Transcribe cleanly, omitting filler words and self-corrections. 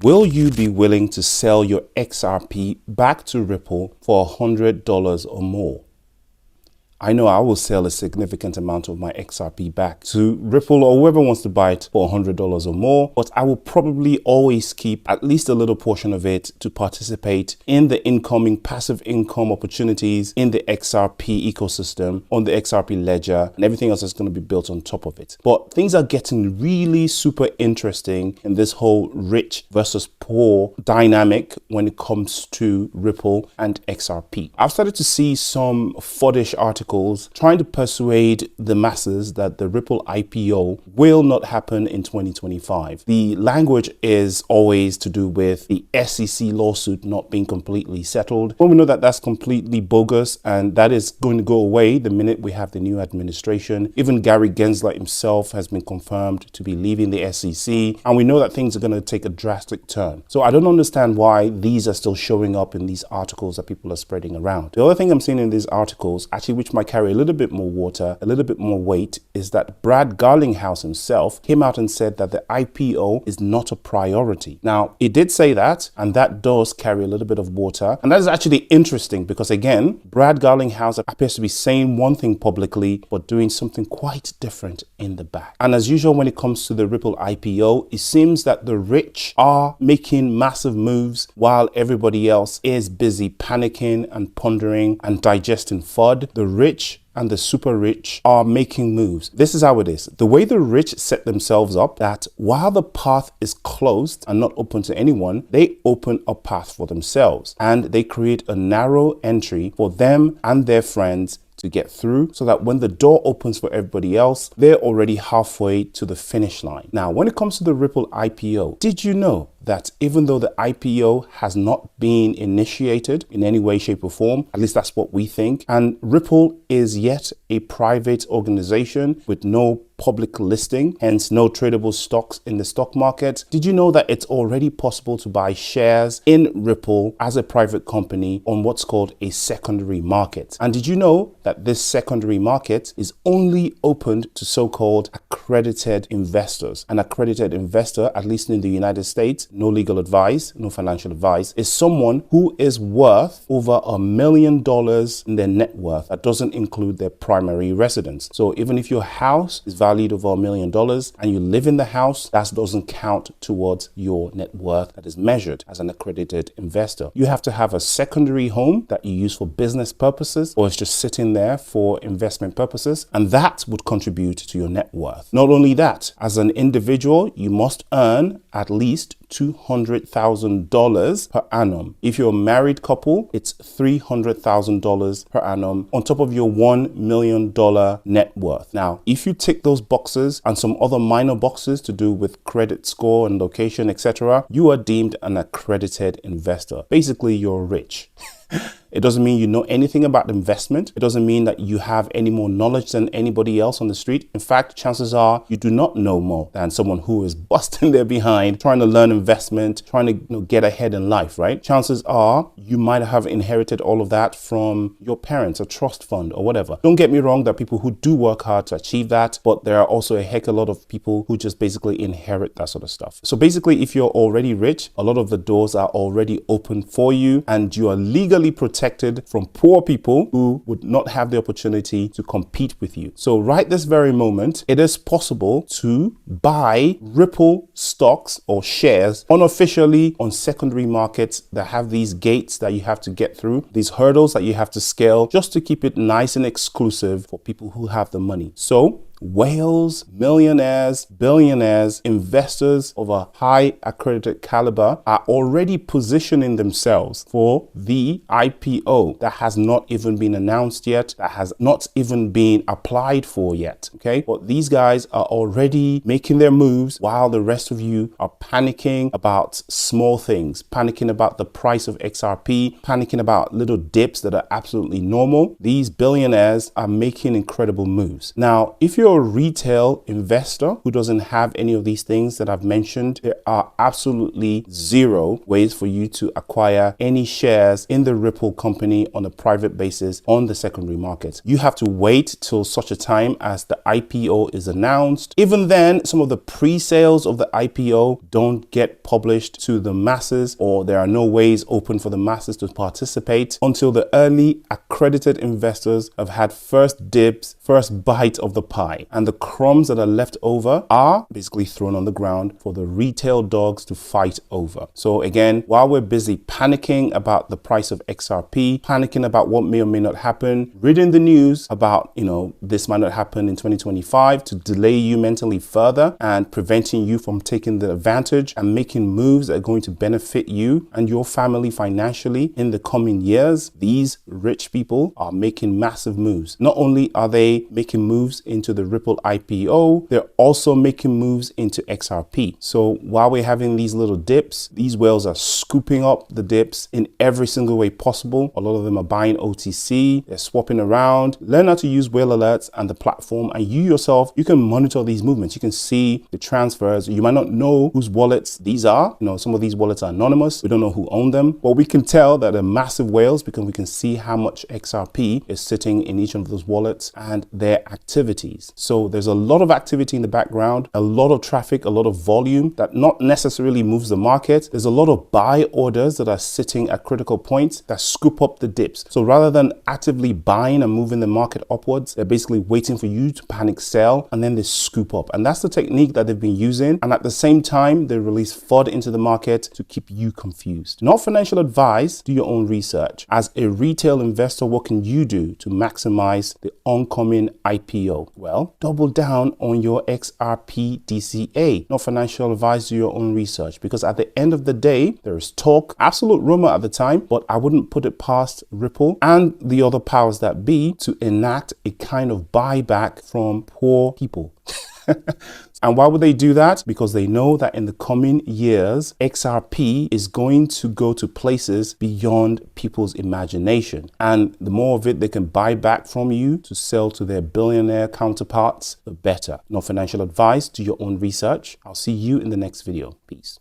Will you be willing to sell your XRP back to Ripple for $100 or more? I know I will sell a significant amount of my XRP back to Ripple or whoever wants to buy it for $100 or more, but I will probably always keep at least a little portion of it to participate in the incoming passive income opportunities in the XRP ecosystem, on the XRP ledger, and everything else that's going to be built on top of it. But things are getting really super interesting in this whole rich versus poor dynamic when it comes to Ripple and XRP. I've started to see some fuddish articles trying to persuade the masses that the Ripple IPO will not happen in 2025. The language is always to do with the SEC lawsuit not being completely settled. When we know that that's completely bogus and that is going to go away the minute we have the new administration. Even Gary Gensler himself has been confirmed to be leaving the SEC, and we know that things are going to take a drastic turn. So I don't understand why these are still showing up in these articles that people are spreading around. The other thing I'm seeing in these articles, actually, which might carry a little bit more water, a little bit more weight, is that Brad Garlinghouse himself came out and said that the IPO is not a priority. Now, he did say that, and that does carry a little bit of water. And that is actually interesting because, again, Brad Garlinghouse appears to be saying one thing publicly, but doing something quite different in the back. And as usual, when it comes to the Ripple IPO, it seems that the rich are making massive moves while everybody else is busy panicking and pondering and digesting FUD. The rich and the super rich are making moves. This is how it is. The way the rich set themselves up, that while the path is closed and not open to anyone, they open a path for themselves and they create a narrow entry for them and their friends to get through, so that when the door opens for everybody else, they're already halfway to the finish line. Now, when it comes to the Ripple IPO, did you know that even though the IPO has not been initiated in any way, shape or form, at least that's what we think, and Ripple is yet a private organization with no public listing, hence no tradable stocks in the stock market, did you know that it's already possible to buy shares in Ripple as a private company on what's called a secondary market? And did you know that this secondary market is only opened to so-called accredited investors? An accredited investor, at least in the United States, no legal advice, no financial advice, is someone who is worth over $1 million in their net worth. That doesn't include their primary residence. So even if your house is valued over $1 million and you live in the house, that doesn't count towards your net worth that is measured as an accredited investor. You have to have a secondary home that you use for business purposes, or it's just sitting there for investment purposes, and that would contribute to your net worth. Not only that, as an individual, you must earn at least $200,000 per annum. If you're a married couple, it's $300,000 per annum on top of your $1 million net worth. Now, if you tick those boxes and some other minor boxes to do with credit score and location, etc., you are deemed an accredited investor. Basically, you're rich. It doesn't mean you know anything about investment. It doesn't mean that you have any more knowledge than anybody else on the street. In fact, chances are you do not know more than someone who is busting their behind, trying to learn investment, trying to get ahead in life, right? Chances are you might have inherited all of that from your parents, a trust fund or whatever. Don't get me wrong, there are people who do work hard to achieve that, but there are also a heck of a lot of people who just basically inherit that sort of stuff. So basically, if you're already rich, a lot of the doors are already open for you and you are legally protected from poor people who would not have the opportunity to compete with you. So right this very moment, it is possible to buy Ripple stocks or shares unofficially on secondary markets that have these gates that you have to get through, these hurdles that you have to scale just to keep it nice and exclusive for people who have the money. So whales, millionaires, billionaires, investors of a high accredited caliber are already positioning themselves for the IPO that has not even been announced yet, that has not even been applied for yet. Okay, but these guys are already making their moves while the rest of you are panicking about small things, panicking about the price of XRP, panicking about little dips that are absolutely normal. These billionaires are making incredible moves. Now, if you're you're a retail investor who doesn't have any of these things that I've mentioned, there are absolutely zero ways for you to acquire any shares in the Ripple company on a private basis on the secondary market. You have to wait till such a time as the IPO is announced. Even then, some of the pre-sales of the IPO don't get published to the masses, or there are no ways open for the masses to participate until the early accredited investors have had first dibs, first bite of the pie. And the crumbs that are left over are basically thrown on the ground for the retail dogs to fight over. So again, while we're busy panicking about the price of XRP, panicking about what may or may not happen, reading the news about, this might not happen in 2025 to delay you mentally further and preventing you from taking the advantage and making moves that are going to benefit you and your family financially in the coming years, these rich people are making massive moves. Not only are they making moves into the Ripple IPO, they're also making moves into XRP. So while we're having these little dips, these whales are scooping up the dips in every single way possible. A lot of them are buying OTC, they're swapping around. Learn how to use whale alerts and the platform, and you yourself, you can monitor these movements. You can see the transfers. You might not know whose wallets these are. Some of these wallets are anonymous. We don't know who owned them, but we can tell that they're massive whales because we can see how much XRP is sitting in each of those wallets and their activities. So there's a lot of activity in the background, a lot of traffic, a lot of volume that not necessarily moves the market. There's a lot of buy orders that are sitting at critical points that scoop up the dips. So rather than actively buying and moving the market upwards, they're basically waiting for you to panic sell and then they scoop up. And that's the technique that they've been using. And at the same time, they release FUD into the market to keep you confused. Not financial advice, do your own research. As a retail investor, what can you do to maximize the oncoming IPO? Well, double down on your XRP DCA. Not financial advice, do your own research, because at the end of the day, there is talk, absolute rumor at the time, but I wouldn't put it past Ripple and the other powers that be to enact a kind of buyback from poor people. And why would they do that? Because they know that in the coming years, XRP is going to go to places beyond people's imagination. And the more of it they can buy back from you to sell to their billionaire counterparts, the better. Not financial advice, do your own research. I'll see you in the next video. Peace.